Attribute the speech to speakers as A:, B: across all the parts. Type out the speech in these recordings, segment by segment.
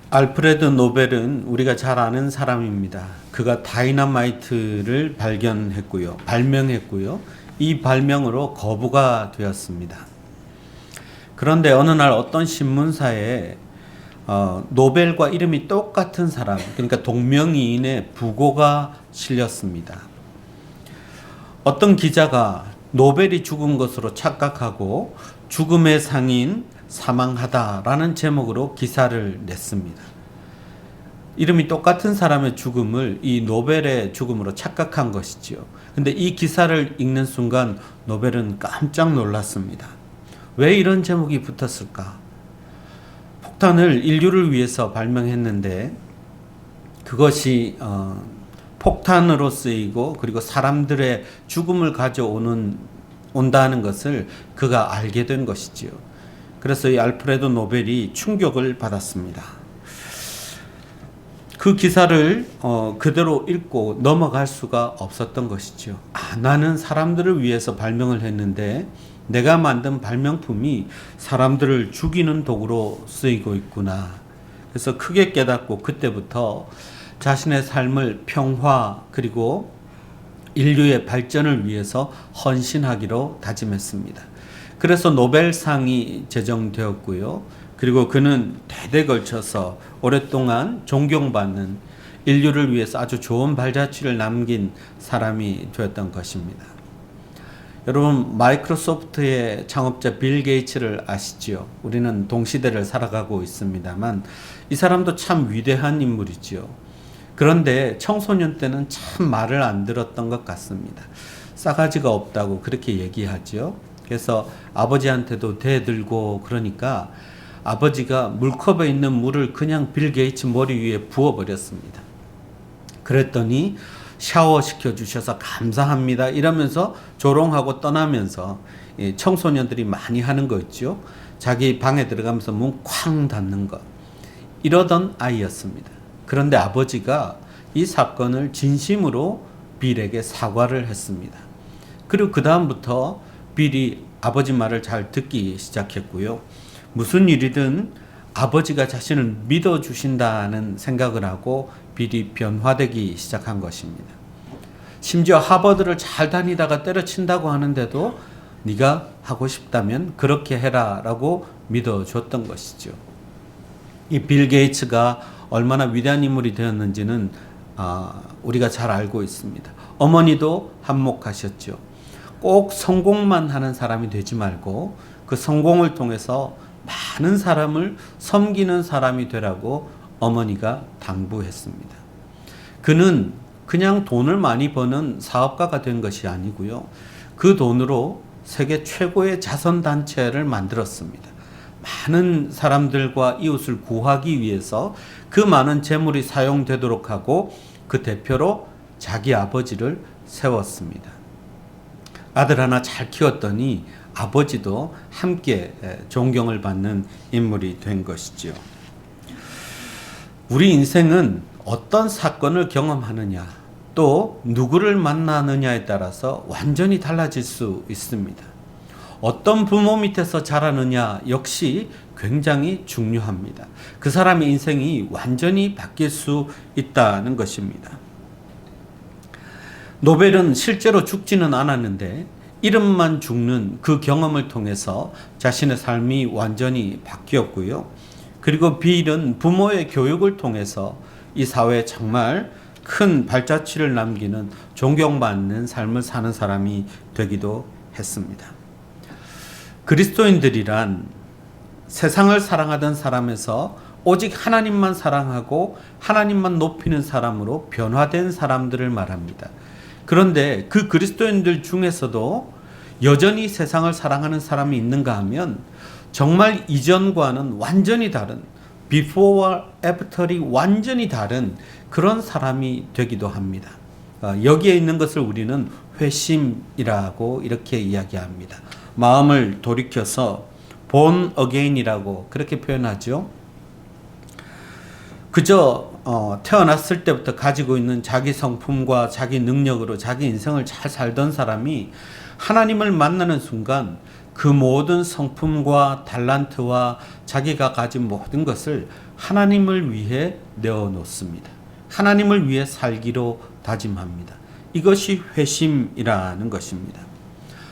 A: 알프레드 노벨은 우리가 잘 아는 사람입니다. 그가 다이너마이트를 발명했고요. 이 발명으로 거부가 되었습니다. 그런데 어느 날 어떤 신문사에 노벨과 이름이 똑같은 사람, 그러니까 동명이인의 부고가 실렸습니다. 어떤 기자가 노벨이 죽은 것으로 착각하고 죽음의 상인 사망하다라는 제목으로 기사를 냈습니다. 이름이 똑같은 사람의 죽음을 이 노벨의 죽음으로 착각한 것이지요. 근데 이 기사를 읽는 순간 노벨은 깜짝 놀랐습니다. 왜 이런 제목이 붙었을까? 폭탄을 인류를 위해서 발명했는데 그것이 폭탄으로 쓰이고 그리고 사람들의 죽음을 온다는 것을 그가 알게 된 것이지요. 그래서 이 알프레드 노벨이 충격을 받았습니다. 그 기사를 그대로 읽고 넘어갈 수가 없었던 것이죠. 나는 사람들을 위해서 발명을 했는데 내가 만든 발명품이 사람들을 죽이는 도구로 쓰이고 있구나. 그래서 크게 깨닫고 그때부터 자신의 삶을 평화 그리고 인류의 발전을 위해서 헌신하기로 다짐했습니다. 그래서 노벨상이 제정되었고요. 그리고 그는 대대 걸쳐서 오랫동안 존경받는 인류를 위해서 아주 좋은 발자취를 남긴 사람이 되었던 것입니다. 여러분, 마이크로소프트의 창업자 빌 게이츠를 아시지요? 우리는 동시대를 살아가고 있습니다만 이 사람도 참 위대한 인물이지요. 그런데 청소년 때는 참 말을 안 들었던 것 같습니다. 싸가지가 없다고 그렇게 얘기하죠. 그래서 아버지한테도 대들고 그러니까 아버지가 물컵에 있는 물을 그냥 빌 게이츠 머리 위에 부어버렸습니다. 그랬더니 샤워시켜 주셔서 감사합니다 이러면서 조롱하고 떠나면서 청소년들이 많이 하는 거 있죠. 자기 방에 들어가면서 문 쾅 닫는 것. 이러던 아이였습니다. 그런데 아버지가 이 사건을 진심으로 빌에게 사과를 했습니다. 그리고 그 다음부터 빌이 아버지 말을 잘 듣기 시작했고요. 무슨 일이든 아버지가 자신을 믿어주신다는 생각을 하고 빌이 변화되기 시작한 것입니다. 심지어 하버드를 잘 다니다가 때려친다고 하는데도 네가 하고 싶다면 그렇게 해라 라고 믿어줬던 것이죠. 이 빌 게이츠가 얼마나 위대한 인물이 되었는지는 우리가 잘 알고 있습니다. 어머니도 한몫하셨죠. 꼭 성공만 하는 사람이 되지 말고 그 성공을 통해서 많은 사람을 섬기는 사람이 되라고 어머니가 당부했습니다. 그는 그냥 돈을 많이 버는 사업가가 된 것이 아니고요. 그 돈으로 세계 최고의 자선단체를 만들었습니다. 많은 사람들과 이웃을 구하기 위해서 그 많은 재물이 사용되도록 하고 그 대표로 자기 아버지를 세웠습니다. 아들 하나 잘 키웠더니 아버지도 함께 존경을 받는 인물이 된 것이죠. 우리 인생은 어떤 사건을 경험하느냐, 또 누구를 만나느냐에 따라서 완전히 달라질 수 있습니다. 어떤 부모 밑에서 자라느냐 역시 굉장히 중요합니다. 그 사람의 인생이 완전히 바뀔 수 있다는 것입니다. 노벨은 실제로 죽지는 않았는데 이름만 죽는 그 경험을 통해서 자신의 삶이 완전히 바뀌었고요. 그리고 빌은 부모의 교육을 통해서 이 사회에 정말 큰 발자취를 남기는 존경받는 삶을 사는 사람이 되기도 했습니다. 그리스도인들이란 세상을 사랑하던 사람에서 오직 하나님만 사랑하고 하나님만 높이는 사람으로 변화된 사람들을 말합니다. 그런데 그 그리스도인들 중에서도 여전히 세상을 사랑하는 사람이 있는가 하면 정말 이전과는 완전히 다른 before와 after이 완전히 다른 그런 사람이 되기도 합니다. 여기에 있는 것을 우리는 회심이라고 이렇게 이야기합니다. 마음을 돌이켜서 born again이라고 그렇게 표현하죠. 그저 태어났을 때부터 가지고 있는 자기 성품과 자기 능력으로 자기 인생을 잘 살던 사람이 하나님을 만나는 순간 그 모든 성품과 달란트와 자기가 가진 모든 것을 하나님을 위해 내어놓습니다. 하나님을 위해 살기로 다짐합니다. 이것이 회심이라는 것입니다.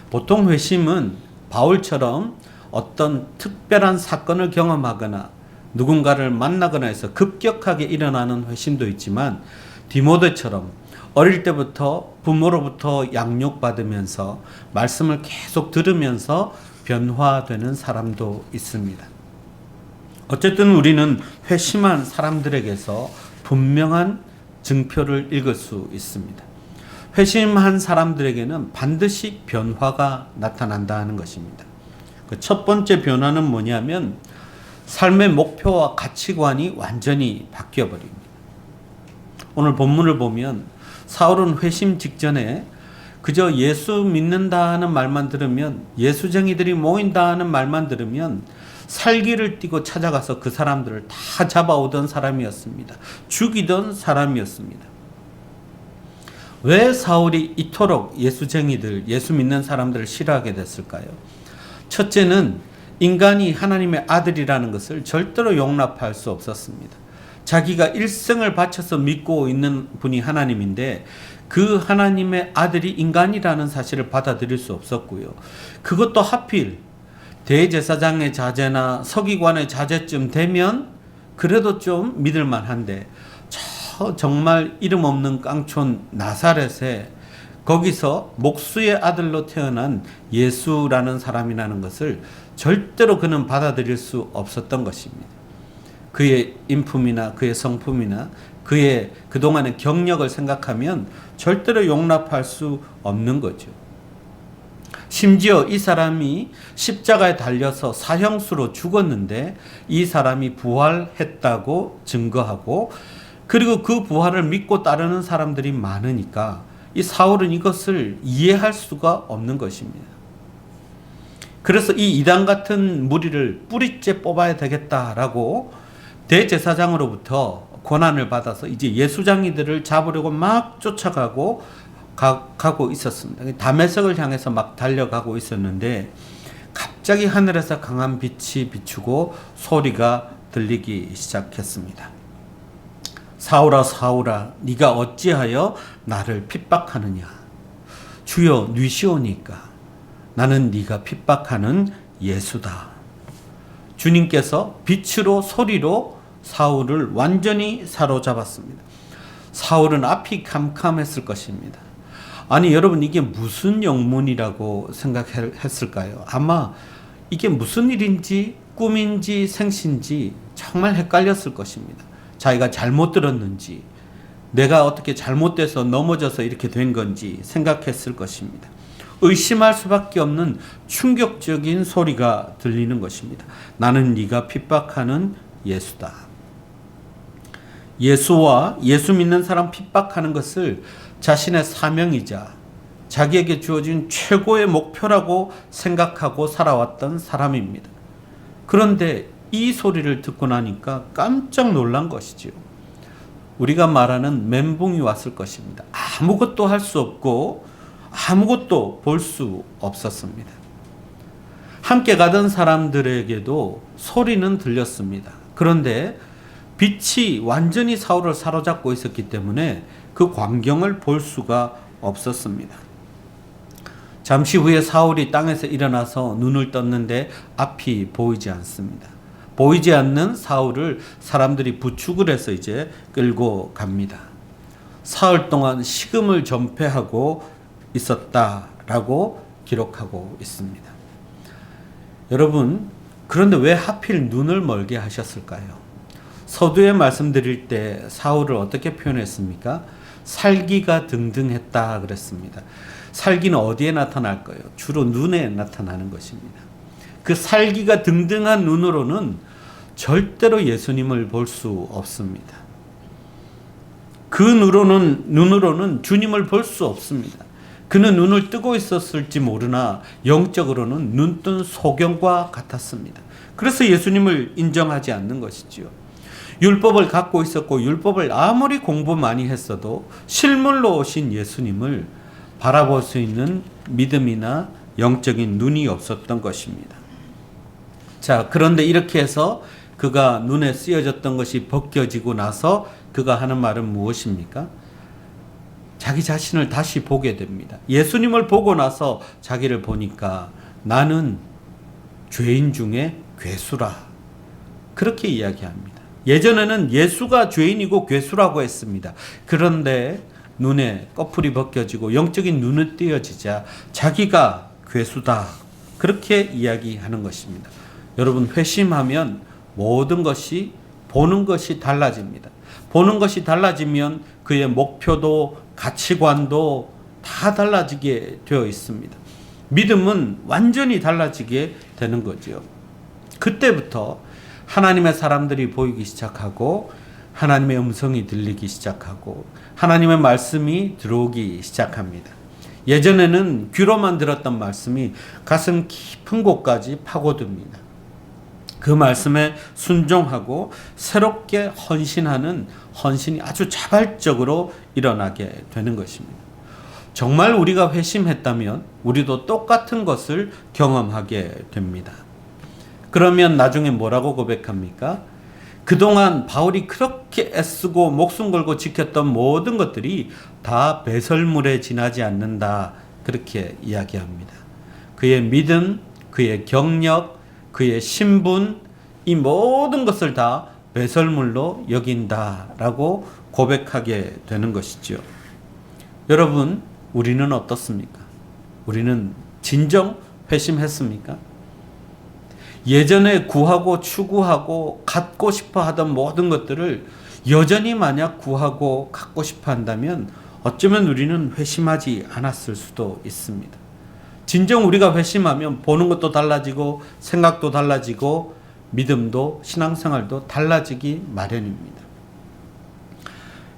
A: 보통 회심은 바울처럼 어떤 특별한 사건을 경험하거나 누군가를 만나거나 해서 급격하게 일어나는 회심도 있지만, 디모데처럼 어릴 때부터 부모로부터 양육받으면서 말씀을 계속 들으면서 변화되는 사람도 있습니다. 어쨌든 우리는 회심한 사람들에게서 분명한 증표를 읽을 수 있습니다. 회심한 사람들에게는 반드시 변화가 나타난다는 것입니다. 그 첫 번째 변화는 뭐냐면 삶의 목표와 가치관이 완전히 바뀌어버립니다. 오늘 본문을 보면 사울은 회심 직전에 그저 예수 믿는다는 말만 들으면, 예수쟁이들이 모인다는 말만 들으면 살기를 띠고 찾아가서 그 사람들을 다 잡아오던 사람이었습니다. 죽이던 사람이었습니다. 왜 사울이 이토록 예수쟁이들, 예수 믿는 사람들을 싫어하게 됐을까요? 첫째는 인간이 하나님의 아들이라는 것을 절대로 용납할 수 없었습니다. 자기가 일생을 바쳐서 믿고 있는 분이 하나님인데 그 하나님의 아들이 인간이라는 사실을 받아들일 수 없었고요. 그것도 하필 대제사장의 자제나 서기관의 자제쯤 되면 그래도 좀 믿을 만한데, 저 정말 이름 없는 깡촌 나사렛에 거기서 목수의 아들로 태어난 예수라는 사람이라는 것을 절대로 그는 받아들일 수 없었던 것입니다. 그의 인품이나 그의 성품이나 그의 그동안의 경력을 생각하면 절대로 용납할 수 없는 거죠. 심지어 이 사람이 십자가에 달려서 사형수로 죽었는데 이 사람이 부활했다고 증거하고, 그리고 그 부활을 믿고 따르는 사람들이 많으니까 이 사울은 이것을 이해할 수가 없는 것입니다. 그래서 이 이단 같은 무리를 뿌리째 뽑아야 되겠다라고 대제사장으로부터 권한을 받아서 이제 예수장이들을 잡으려고 막 쫓아가고 가고 있었습니다. 다메섹을 향해서 막 달려가고 있었는데 갑자기 하늘에서 강한 빛이 비추고 소리가 들리기 시작했습니다. 사울아 사울아 네가 어찌하여 나를 핍박하느냐. 주여 뉘시오니까 나는 네가 핍박하는 예수다. 주님께서 빛으로 소리로 사울을 완전히 사로잡았습니다. 사울은 앞이 캄캄했을 것입니다. 아니 여러분, 이게 무슨 영문이라고 생각했을까요? 아마 이게 무슨 일인지 꿈인지 생신지 정말 헷갈렸을 것입니다. 자기가 잘못 들었는지, 내가 어떻게 잘못돼서 넘어져서 이렇게 된 건지 생각했을 것입니다. 의심할 수밖에 없는 충격적인 소리가 들리는 것입니다. 나는 네가 핍박하는 예수다. 예수와 예수 믿는 사람 핍박하는 것을 자신의 사명이자 자기에게 주어진 최고의 목표라고 생각하고 살아왔던 사람입니다. 그런데 이 소리를 듣고 나니까 깜짝 놀란 것이지요. 우리가 말하는 멘붕이 왔을 것입니다. 아무것도 할 수 없고 아무것도 볼 수 없었습니다. 함께 가던 사람들에게도 소리는 들렸습니다. 그런데 빛이 완전히 사울을 사로잡고 있었기 때문에 그 광경을 볼 수가 없었습니다. 잠시 후에 사울이 땅에서 일어나서 눈을 떴는데 앞이 보이지 않습니다. 보이지 않는 사울을 사람들이 부축을 해서 이제 끌고 갑니다. 사흘 동안 식음을 전폐하고 있었다라고 기록하고 있습니다. 여러분, 그런데 왜 하필 눈을 멀게 하셨을까요? 서두에 말씀드릴 때 사울을 어떻게 표현했습니까? 살기가 등등했다 그랬습니다. 살기는 어디에 나타날까요? 주로 눈에 나타나는 것입니다. 그 살기가 등등한 눈으로는 절대로 예수님을 볼 수 없습니다. 그 눈으로는 주님을 볼 수 없습니다. 그는 눈을 뜨고 있었을지 모르나 영적으로는 눈뜬 소경과 같았습니다. 그래서 예수님을 인정하지 않는 것이지요. 율법을 갖고 있었고 율법을 아무리 공부 많이 했어도 실물로 오신 예수님을 바라볼 수 있는 믿음이나 영적인 눈이 없었던 것입니다. 자, 그런데 이렇게 해서 그가 눈에 쓰여졌던 것이 벗겨지고 나서 그가 하는 말은 무엇입니까? 자기 자신을 다시 보게 됩니다. 예수님을 보고 나서 자기를 보니까 나는 죄인 중에 괴수라. 그렇게 이야기합니다. 예전에는 예수가 죄인이고 괴수라고 했습니다. 그런데 눈에 꺼풀이 벗겨지고 영적인 눈이 띄어지자 자기가 괴수다. 그렇게 이야기하는 것입니다. 여러분, 회심하면 모든 것이, 보는 것이 달라집니다. 보는 것이 달라지면 그의 목표도 가치관도 다 달라지게 되어 있습니다. 믿음은 완전히 달라지게 되는 거죠. 그때부터 하나님의 사람들이 보이기 시작하고 하나님의 음성이 들리기 시작하고 하나님의 말씀이 들어오기 시작합니다. 예전에는 귀로만 들었던 말씀이 가슴 깊은 곳까지 파고듭니다. 그 말씀에 순종하고 새롭게 헌신하는 헌신이 아주 자발적으로 일어나게 되는 것입니다. 정말 우리가 회심했다면 우리도 똑같은 것을 경험하게 됩니다. 그러면 나중에 뭐라고 고백합니까? 그동안 바울이 그렇게 애쓰고 목숨 걸고 지켰던 모든 것들이 다 배설물에 지나지 않는다. 그렇게 이야기합니다. 그의 믿음, 그의 경력, 그의 신분, 이 모든 것을 다 배설물로 여긴다라고 고백하게 되는 것이죠. 여러분, 우리는 어떻습니까? 우리는 진정 회심했습니까? 예전에 구하고 추구하고 갖고 싶어 하던 모든 것들을 여전히 만약 구하고 갖고 싶어 한다면 어쩌면 우리는 회심하지 않았을 수도 있습니다. 진정 우리가 회심하면 보는 것도 달라지고 생각도 달라지고 믿음도 신앙생활도 달라지기 마련입니다.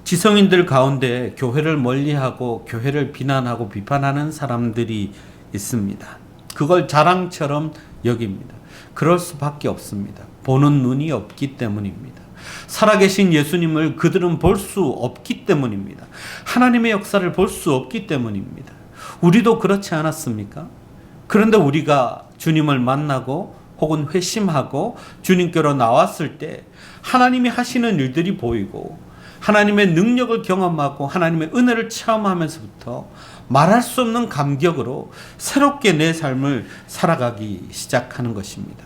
A: 지성인들 가운데 교회를 멀리하고 교회를 비난하고 비판하는 사람들이 있습니다. 그걸 자랑처럼 여깁니다. 그럴 수밖에 없습니다. 보는 눈이 없기 때문입니다. 살아계신 예수님을 그들은 볼 수 없기 때문입니다. 하나님의 역사를 볼 수 없기 때문입니다. 우리도 그렇지 않았습니까? 그런데 우리가 주님을 만나고 혹은 회심하고 주님께로 나왔을 때 하나님이 하시는 일들이 보이고 하나님의 능력을 경험하고 하나님의 은혜를 체험하면서부터 말할 수 없는 감격으로 새롭게 내 삶을 살아가기 시작하는 것입니다.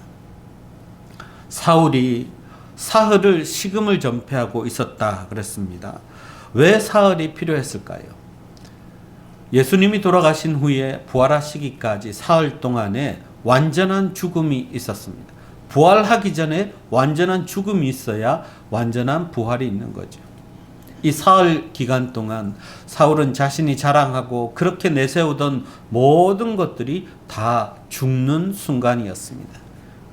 A: 사울이 사흘을 식음을 전폐하고 있었다 그랬습니다. 왜 사흘이 필요했을까요? 예수님이 돌아가신 후에 부활하시기까지 사흘 동안에 완전한 죽음이 있었습니다. 부활하기 전에 완전한 죽음이 있어야 완전한 부활이 있는 거죠. 이 사흘 기간 동안 사울은 자신이 자랑하고 그렇게 내세우던 모든 것들이 다 죽는 순간이었습니다.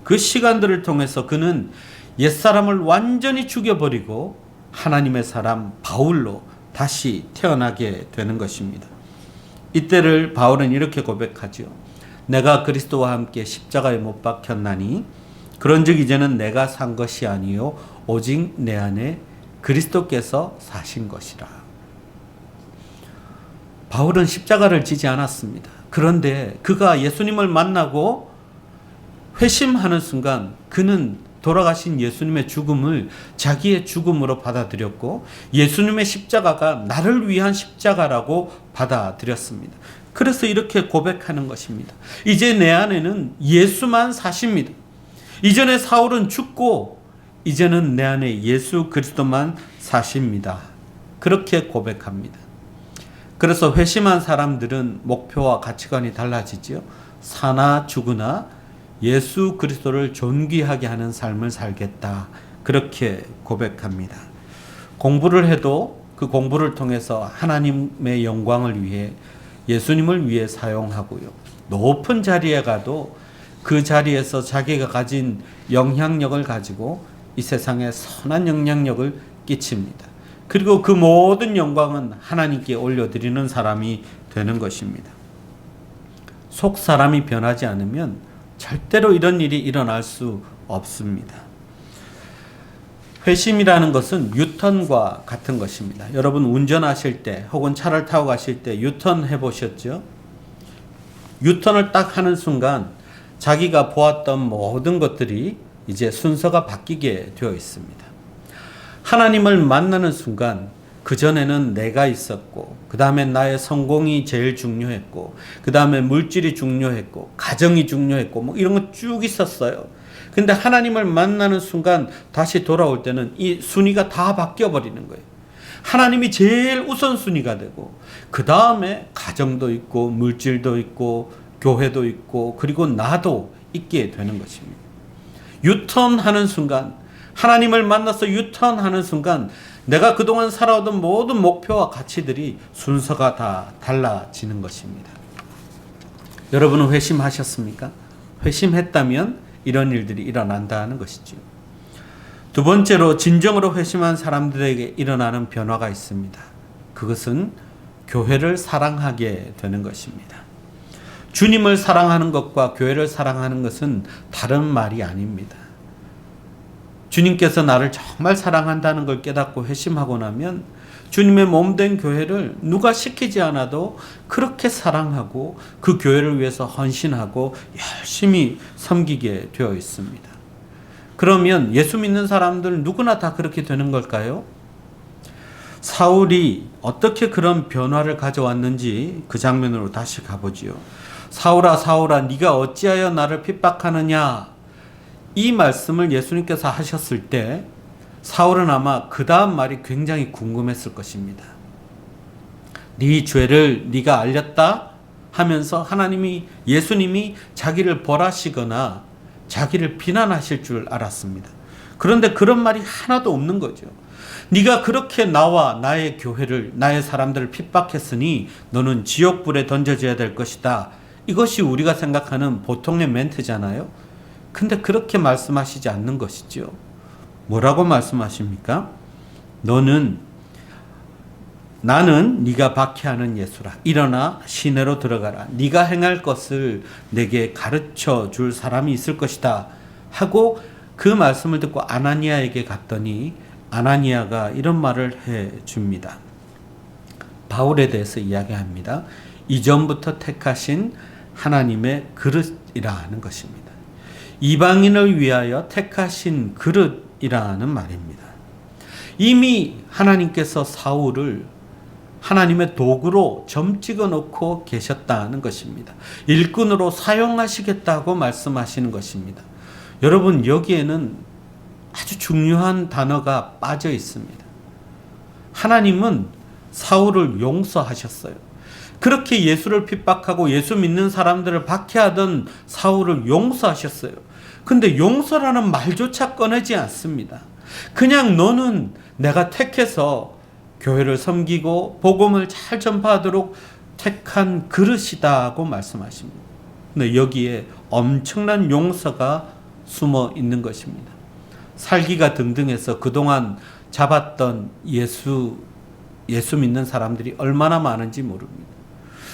A: 그 시간들을 통해서 그는 옛사람을 완전히 죽여버리고 하나님의 사람 바울로 다시 태어나게 되는 것입니다. 이때를 바울은 이렇게 고백하죠. 내가 그리스도와 함께 십자가에 못 박혔나니 그런즉 이제는 내가 산 것이 아니요 오직 내 안에 그리스도께서 사신 것이라. 바울은 십자가를 지지 않았습니다. 그런데 그가 예수님을 만나고 회심하는 순간 그는 돌아가신 예수님의 죽음을 자기의 죽음으로 받아들였고 예수님의 십자가가 나를 위한 십자가라고 받아들였습니다. 그래서 이렇게 고백하는 것입니다. 이제 내 안에는 예수만 사십니다. 이전에 사울은 죽고 이제는 내 안에 예수 그리스도만 사십니다. 그렇게 고백합니다. 그래서 회심한 사람들은 목표와 가치관이 달라지죠. 사나 죽으나 예수 그리스도를 존귀하게 하는 삶을 살겠다. 그렇게 고백합니다. 공부를 해도 그 공부를 통해서 하나님의 영광을 위해 예수님을 위해 사용하고요. 높은 자리에 가도 그 자리에서 자기가 가진 영향력을 가지고 이 세상에 선한 영향력을 끼칩니다. 그리고 그 모든 영광은 하나님께 올려드리는 사람이 되는 것입니다. 속 사람이 변하지 않으면 절대로 이런 일이 일어날 수 없습니다. 회심이라는 것은 유턴과 같은 것입니다. 여러분 운전하실 때 혹은 차를 타고 가실 때 유턴 해보셨죠? 유턴을 딱 하는 순간 자기가 보았던 모든 것들이 이제 순서가 바뀌게 되어 있습니다. 하나님을 만나는 순간 그전에는 내가 있었고, 그 다음에 나의 성공이 제일 중요했고, 그 다음에 물질이 중요했고, 가정이 중요했고, 뭐 이런 거 쭉 있었어요. 근데 하나님을 만나는 순간 다시 돌아올 때는 이 순위가 다 바뀌어 버리는 거예요. 하나님이 제일 우선순위가 되고, 그 다음에 가정도 있고, 물질도 있고, 교회도 있고, 그리고 나도 있게 되는 것입니다. 유턴하는 순간, 하나님을 만나서 유턴하는 순간 내가 그동안 살아오던 모든 목표와 가치들이 순서가 다 달라지는 것입니다. 여러분은 회심하셨습니까? 회심했다면 이런 일들이 일어난다는 것이죠. 두 번째로 진정으로 회심한 사람들에게 일어나는 변화가 있습니다. 그것은 교회를 사랑하게 되는 것입니다. 주님을 사랑하는 것과 교회를 사랑하는 것은 다른 말이 아닙니다. 주님께서 나를 정말 사랑한다는 걸 깨닫고 회심하고 나면 주님의 몸된 교회를 누가 시키지 않아도 그렇게 사랑하고 그 교회를 위해서 헌신하고 열심히 섬기게 되어 있습니다. 그러면 예수 믿는 사람들 누구나 다 그렇게 되는 걸까요? 사울이 어떻게 그런 변화를 가져왔는지 그 장면으로 다시 가보지요. 사울아 사울아 네가 어찌하여 나를 핍박하느냐, 이 말씀을 예수님께서 하셨을 때 사울은 아마 그 다음 말이 굉장히 궁금했을 것입니다. 네 죄를 네가 알렸다 하면서 예수님이 자기를 벌하시거나 자기를 비난하실 줄 알았습니다. 그런데 그런 말이 하나도 없는 거죠. 네가 그렇게 나와 나의 교회를, 나의 사람들을 핍박했으니 너는 지옥불에 던져져야 될 것이다. 이것이 우리가 생각하는 보통의 멘트잖아요. 근데 그렇게 말씀하시지 않는 것이죠. 뭐라고 말씀하십니까? 나는 네가 박해하는 예수라. 일어나 시내로 들어가라. 네가 행할 것을 내게 가르쳐 줄 사람이 있을 것이다. 하고 그 말씀을 듣고 아나니아에게 갔더니 아나니아가 이런 말을 해 줍니다. 바울에 대해서 이야기합니다. 이전부터 택하신 하나님의 그릇이라 하는 것입니다. 이방인을 위하여 택하신 그릇이라는 말입니다. 이미 하나님께서 사울을 하나님의 도구로 점 찍어 놓고 계셨다는 것입니다. 일꾼으로 사용하시겠다고 말씀하시는 것입니다. 여러분, 여기에는 아주 중요한 단어가 빠져 있습니다. 하나님은 사울을 용서하셨어요. 그렇게 예수를 핍박하고 예수 믿는 사람들을 박해하던 사울을 용서하셨어요. 근데 용서라는 말조차 꺼내지 않습니다. 그냥 너는 내가 택해서 교회를 섬기고 복음을 잘 전파하도록 택한 그릇이다고 말씀하십니다. 근데 여기에 엄청난 용서가 숨어 있는 것입니다. 살기가 등등해서 그동안 잡았던 예수 믿는 사람들이 얼마나 많은지 모릅니다.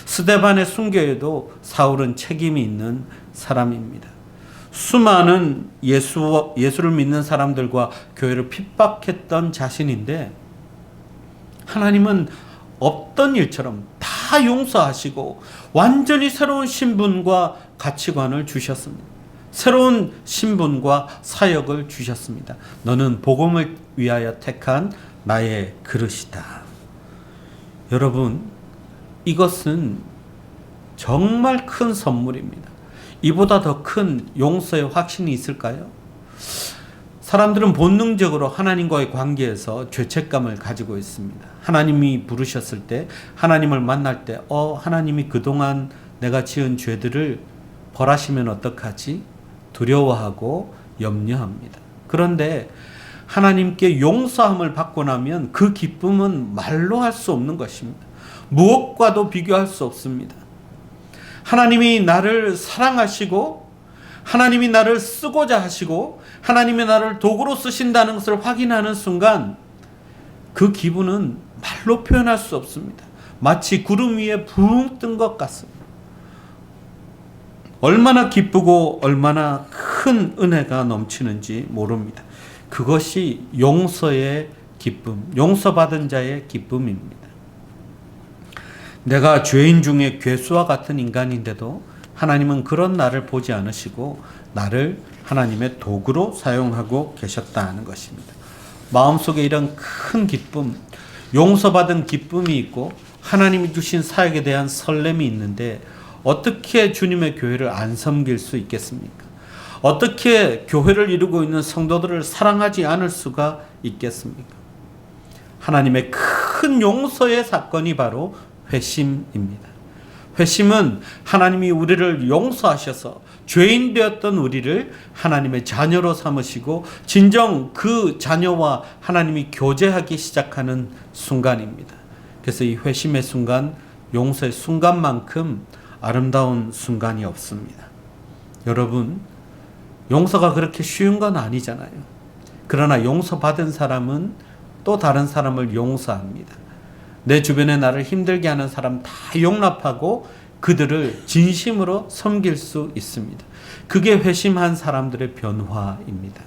A: 스데반의 순교에도 사울은 책임이 있는 사람입니다. 수많은 예수를 믿는 사람들과 교회를 핍박했던 자신인데 하나님은 없던 일처럼 다 용서하시고 완전히 새로운 신분과 가치관을 주셨습니다. 새로운 신분과 사역을 주셨습니다. 너는 복음을 위하여 택한 나의 그릇이다. 여러분, 이것은 정말 큰 선물입니다. 이보다 더 큰 용서의 확신이 있을까요? 사람들은 본능적으로 하나님과의 관계에서 죄책감을 가지고 있습니다. 하나님이 부르셨을 때, 하나님을 만날 때, 하나님이 그동안 내가 지은 죄들을 벌하시면 어떡하지? 두려워하고 염려합니다. 그런데 하나님께 용서함을 받고 나면 그 기쁨은 말로 할 수 없는 것입니다. 무엇과도 비교할 수 없습니다. 하나님이 나를 사랑하시고 하나님이 나를 쓰고자 하시고 하나님이 나를 도구로 쓰신다는 것을 확인하는 순간 그 기분은 말로 표현할 수 없습니다. 마치 구름 위에 붕 뜬 것 같습니다. 얼마나 기쁘고 얼마나 큰 은혜가 넘치는지 모릅니다. 그것이 용서의 기쁨, 용서받은 자의 기쁨입니다. 내가 죄인 중에 괴수와 같은 인간인데도 하나님은 그런 나를 보지 않으시고 나를 하나님의 도구로 사용하고 계셨다는 것입니다. 마음속에 이런 큰 기쁨, 용서받은 기쁨이 있고 하나님이 주신 사역에 대한 설렘이 있는데 어떻게 주님의 교회를 안 섬길 수 있겠습니까? 어떻게 교회를 이루고 있는 성도들을 사랑하지 않을 수가 있겠습니까? 하나님의 큰 용서의 사건이 바로 회심입니다. 회심은 하나님이 우리를 용서하셔서 죄인 되었던 우리를 하나님의 자녀로 삼으시고 진정 그 자녀와 하나님이 교제하기 시작하는 순간입니다. 그래서 이 회심의 순간, 용서의 순간만큼 아름다운 순간이 없습니다. 여러분, 용서가 그렇게 쉬운 건 아니잖아요. 그러나 용서받은 사람은 또 다른 사람을 용서합니다. 내 주변에 나를 힘들게 하는 사람 다 용납하고 그들을 진심으로 섬길 수 있습니다. 그게 회심한 사람들의 변화입니다.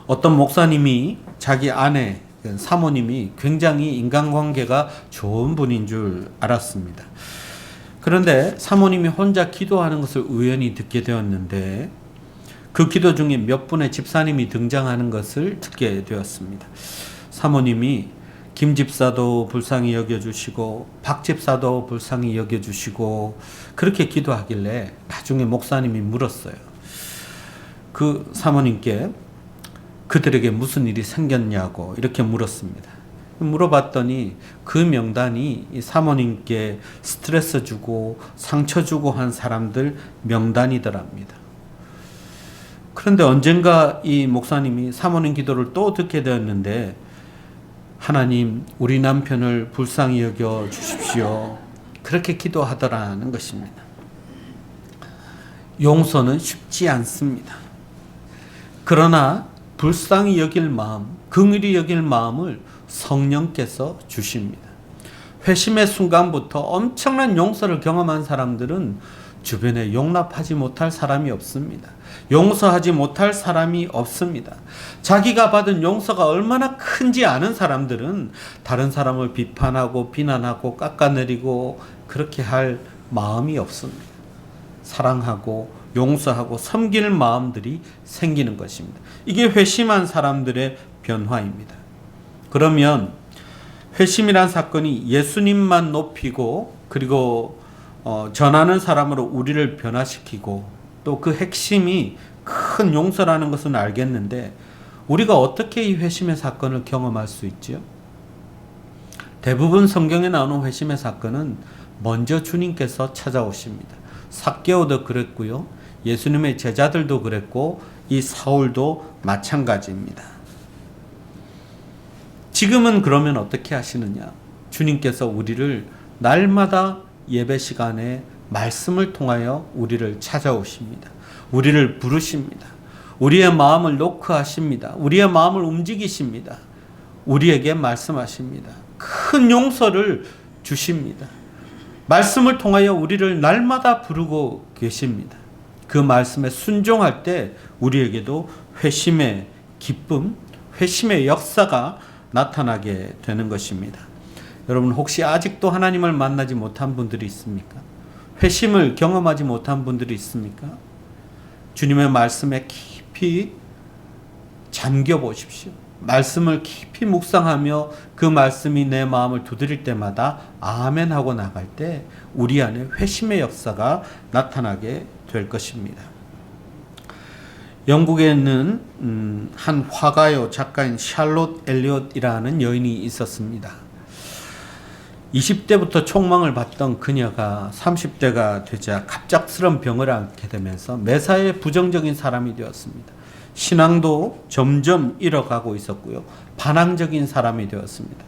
A: 어떤 목사님이 자기 아내, 사모님이 굉장히 인간관계가 좋은 분인 줄 알았습니다. 그런데 사모님이 혼자 기도하는 것을 우연히 듣게 되었는데 그 기도 중에 몇 분의 집사님이 등장하는 것을 듣게 되었습니다. 사모님이 김 집사도 불쌍히 여겨주시고 박 집사도 불쌍히 여겨주시고 그렇게 기도하길래 나중에 목사님이 물었어요. 그 사모님께 그들에게 무슨 일이 생겼냐고 이렇게 물었습니다. 물어봤더니 그 명단이 이 사모님께 스트레스 주고 상처 주고 한 사람들 명단이더랍니다. 그런데 언젠가 이 목사님이 사모님 기도를 또 듣게 되었는데 하나님, 우리 남편을 불쌍히 여겨 주십시오. 그렇게 기도하더라는 것입니다. 용서는 쉽지 않습니다. 그러나 불쌍히 여길 마음, 긍휼히 여길 마음을 성령께서 주십니다. 회심의 순간부터 엄청난 용서를 경험한 사람들은 주변에 용납하지 못할 사람이 없습니다. 용서하지 못할 사람이 없습니다. 자기가 받은 용서가 얼마나 큰지 아는 사람들은 다른 사람을 비판하고 비난하고 깎아내리고 그렇게 할 마음이 없습니다. 사랑하고 용서하고 섬길 마음들이 생기는 것입니다. 이게 회심한 사람들의 변화입니다. 그러면 회심이란 사건이 예수님만 높이고 그리고 전하는 사람으로 우리를 변화시키고 또 그 핵심이 큰 용서라는 것은 알겠는데 우리가 어떻게 이 회심의 사건을 경험할 수 있죠? 대부분 성경에 나오는 회심의 사건은 먼저 주님께서 찾아오십니다. 삭개오도 그랬고요. 예수님의 제자들도 그랬고 이 사울도 마찬가지입니다. 지금은 그러면 어떻게 하시느냐? 주님께서 우리를 날마다 예배 시간에 말씀을 통하여 우리를 찾아오십니다. 우리를 부르십니다. 우리의 마음을 노크하십니다. 우리의 마음을 움직이십니다. 우리에게 말씀하십니다. 큰 용서를 주십니다. 말씀을 통하여 우리를 날마다 부르고 계십니다. 그 말씀에 순종할 때 우리에게도 회심의 기쁨, 회심의 역사가 나타나게 되는 것입니다. 여러분 혹시 아직도 하나님을 만나지 못한 분들이 있습니까? 회심을 경험하지 못한 분들이 있습니까? 주님의 말씀에 깊이 잠겨 보십시오. 말씀을 깊이 묵상하며 그 말씀이 내 마음을 두드릴 때마다 아멘 하고 나갈 때 우리 안에 회심의 역사가 나타나게 될 것입니다. 영국에 있는 한 화가요 작가인 샬롯 엘리엇이라는 여인이 있었습니다. 20대부터 촉망을 받던 그녀가 30대가 되자 갑작스런 병을 앓게 되면서 매사에 부정적인 사람이 되었습니다. 신앙도 점점 잃어가고 있었고요. 반항적인 사람이 되었습니다.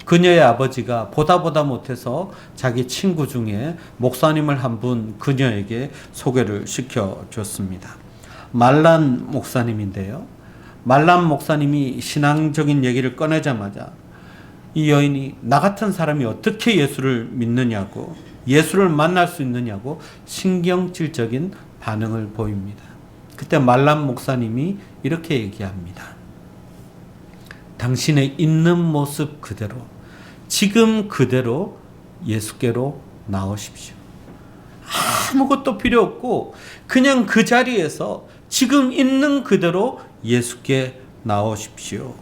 A: 그녀의 아버지가 보다 못해서 자기 친구 중에 목사님을 한 분 그녀에게 소개를 시켜줬습니다. 말란 목사님인데요. 말란 목사님이 신앙적인 얘기를 꺼내자마자 이 여인이 나 같은 사람이 어떻게 예수를 믿느냐고 예수를 만날 수 있느냐고 신경질적인 반응을 보입니다. 그때 말란 목사님이 이렇게 얘기합니다. 당신의 있는 모습 그대로 지금 그대로 예수께로 나오십시오. 아무것도 필요 없고 그냥 그 자리에서 지금 있는 그대로 예수께 나오십시오.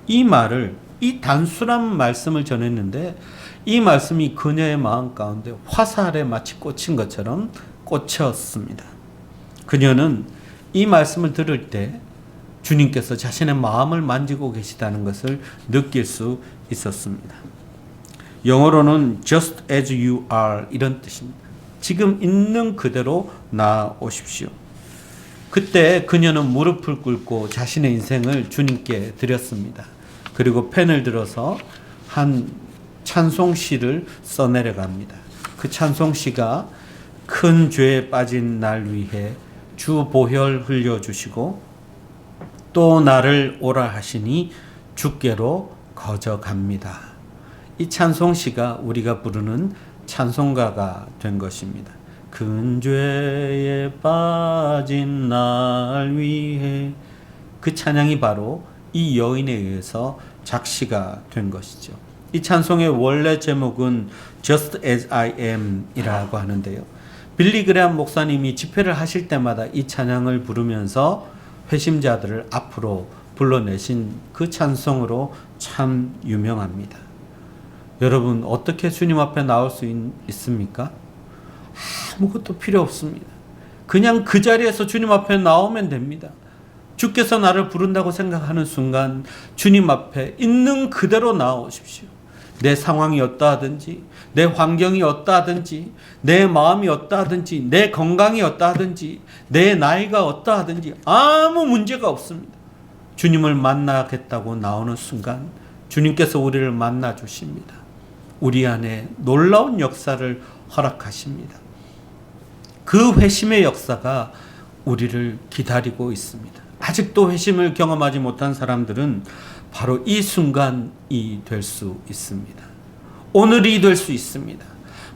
A: 이 말을, 이 단순한 말씀을 전했는데 이 말씀이 그녀의 마음 가운데 화살에 마치 꽂힌 것처럼 꽂혔습니다. 그녀는 이 말씀을 들을 때 주님께서 자신의 마음을 만지고 계시다는 것을 느낄 수 있었습니다. 영어로는 just as you are 이런 뜻입니다. 지금 있는 그대로 나오십시오. 그때 그녀는 무릎을 꿇고 자신의 인생을 주님께 드렸습니다. 그리고 펜을 들어서 한 찬송시를 써내려갑니다. 그 찬송시가 큰 죄에 빠진 날 위해 주 보혈 흘려주시고 또 나를 오라 하시니 주께로 거저갑니다. 이 찬송시가 우리가 부르는 찬송가가 된 것입니다. 큰 죄에 빠진 날 위해, 그 찬양이 바로 이 여인에 의해서 작시가 된 것이죠. 이 찬송의 원래 제목은 Just as I am 이라고 하는데요. 빌리 그레엄 목사님이 집회를 하실 때마다 이 찬양을 부르면서 회심자들을 앞으로 불러내신 그 찬송으로 참 유명합니다. 여러분, 어떻게 주님 앞에 나올 수 있습니까? 아무것도 필요 없습니다. 그냥 그 자리에서 주님 앞에 나오면 됩니다. 주께서 나를 부른다고 생각하는 순간 주님 앞에 있는 그대로 나오십시오. 내 상황이 어떠하든지, 내 환경이 어떠하든지, 내 마음이 어떠하든지, 내 건강이 어떠하든지, 내 나이가 어떠하든지 아무 문제가 없습니다. 주님을 만나겠다고 나오는 순간 주님께서 우리를 만나 주십니다. 우리 안에 놀라운 역사를 허락하십니다. 그 회심의 역사가 우리를 기다리고 있습니다. 아직도 회심을 경험하지 못한 사람들은 바로 이 순간이 될 수 있습니다. 오늘이 될 수 있습니다.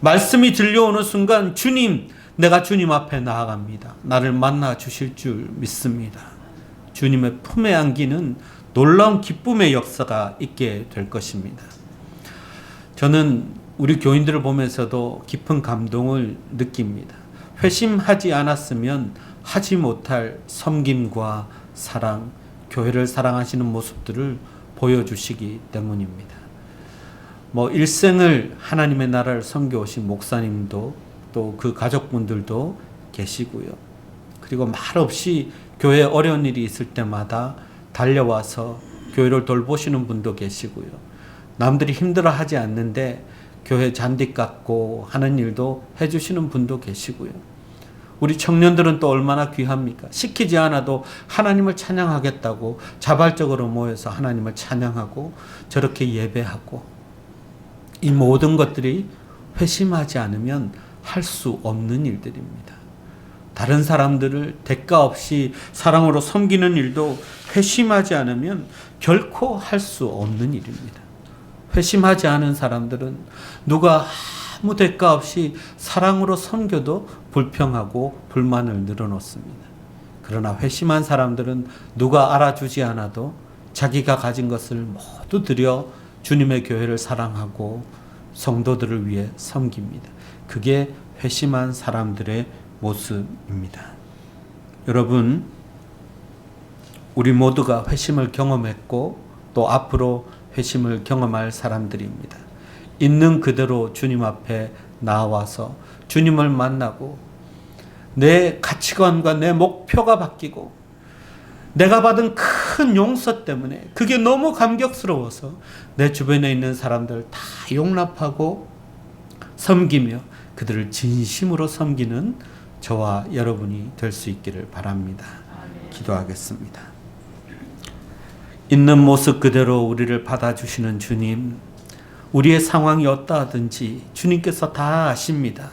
A: 말씀이 들려오는 순간 주님, 내가 주님 앞에 나아갑니다. 나를 만나 주실 줄 믿습니다. 주님의 품에 안기는 놀라운 기쁨의 역사가 있게 될 것입니다. 저는 우리 교인들을 보면서도 깊은 감동을 느낍니다. 회심하지 않았으면 하지 못할 섬김과 사랑, 교회를 사랑하시는 모습들을 보여주시기 때문입니다. 일생을 하나님의 나라를 섬겨오신 목사님도 또 그 가족분들도 계시고요. 그리고 말없이 교회에 어려운 일이 있을 때마다 달려와서 교회를 돌보시는 분도 계시고요. 남들이 힘들어하지 않는데 교회 잔디 깎고 하는 일도 해주시는 분도 계시고요. 우리 청년들은 또 얼마나 귀합니까? 시키지 않아도 하나님을 찬양하겠다고 자발적으로 모여서 하나님을 찬양하고 저렇게 예배하고, 이 모든 것들이 회심하지 않으면 할 수 없는 일들입니다. 다른 사람들을 대가 없이 사랑으로 섬기는 일도 회심하지 않으면 결코 할 수 없는 일입니다. 회심하지 않은 사람들은 누가 아무 대가 없이 사랑으로 섬겨도 불평하고 불만을 늘어놓습니다. 그러나 회심한 사람들은 누가 알아주지 않아도 자기가 가진 것을 모두 들여 주님의 교회를 사랑하고 성도들을 위해 섬깁니다. 그게 회심한 사람들의 모습입니다. 여러분, 우리 모두가 회심을 경험했고 또 앞으로 회심을 경험할 사람들입니다. 있는 그대로 주님 앞에 나와서 주님을 만나고 내 가치관과 내 목표가 바뀌고 내가 받은 큰 용서 때문에 그게 너무 감격스러워서 내 주변에 있는 사람들 다 용납하고 섬기며 그들을 진심으로 섬기는 저와 여러분이 될 수 있기를 바랍니다. 기도하겠습니다. 있는 모습 그대로 우리를 받아주시는 주님, 우리의 상황이 어떠하든지 주님께서 다 아십니다.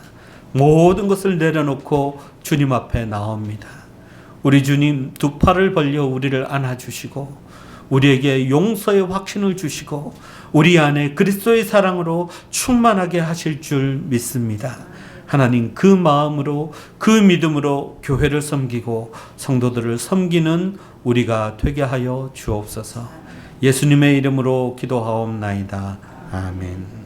A: 모든 것을 내려놓고 주님 앞에 나옵니다. 우리 주님, 두 팔을 벌려 우리를 안아주시고 우리에게 용서의 확신을 주시고 우리 안에 그리스도의 사랑으로 충만하게 하실 줄 믿습니다. 하나님, 그 마음으로 그 믿음으로 교회를 섬기고 성도들을 섬기는 우리가 되게 하여 주옵소서. 예수님의 이름으로 기도하옵나이다. 아멘.